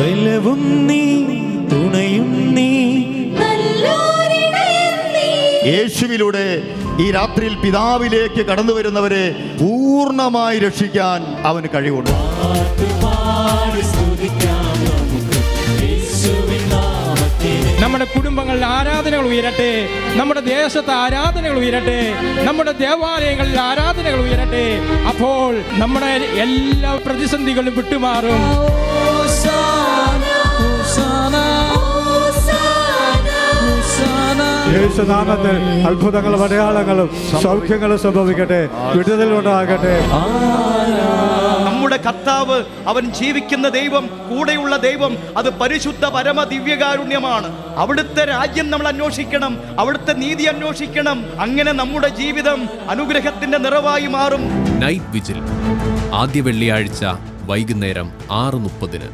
ബലവും നീ, തുണയും നീ, യേശുവിലൂടെ ഈ രാത്രിയിൽ പിതാവിലേക്ക് കടന്നു വരുന്നവരെ പൂർണ്ണമായി രക്ഷിക്കാൻ അവന് കഴിവുണ്ട്. നമ്മുടെ കുടുംബങ്ങളിൽ ആരാധനകൾ ഉയരട്ടെ, നമ്മുടെ ദേശത്ത് ആരാധനകൾ ഉയരട്ടെ, നമ്മുടെ ദേവാലയങ്ങളിൽ ആരാധനകൾ ഉയരട്ടെ. അപ്പോൾ നമ്മുടെ എല്ലാ പ്രതിസന്ധികളും വിട്ടുമാറും. യേശുനാമത്തിൽ അത്ഭുതങ്ങളും അടയാളങ്ങളും സൗഖ്യങ്ങളും സംഭവിക്കട്ടെ, വിടുതലുണ്ടാകട്ടെ. നമ്മുടെ കർത്താവ്, അവൻ ജീവിക്കുന്ന ദൈവം, കൂടെയുള്ള ദൈവം, അത് പരിശുദ്ധ പരമ ദിവ്യകാരുണ്യമാണ്. അവിടുത്തെ രാജ്യം നമ്മൾ അന്വേഷിക്കണം, അവിടുത്തെ നീതി അന്വേഷിക്കണം. അങ്ങനെ നമ്മുടെ ജീവിതം അനുഗ്രഹത്തിന്റെ നിറവായി മാറും. നൈറ്റ് വിജിൽ ആദ്യ വെള്ളിയാഴ്ച വൈകുന്നേരം 6:30.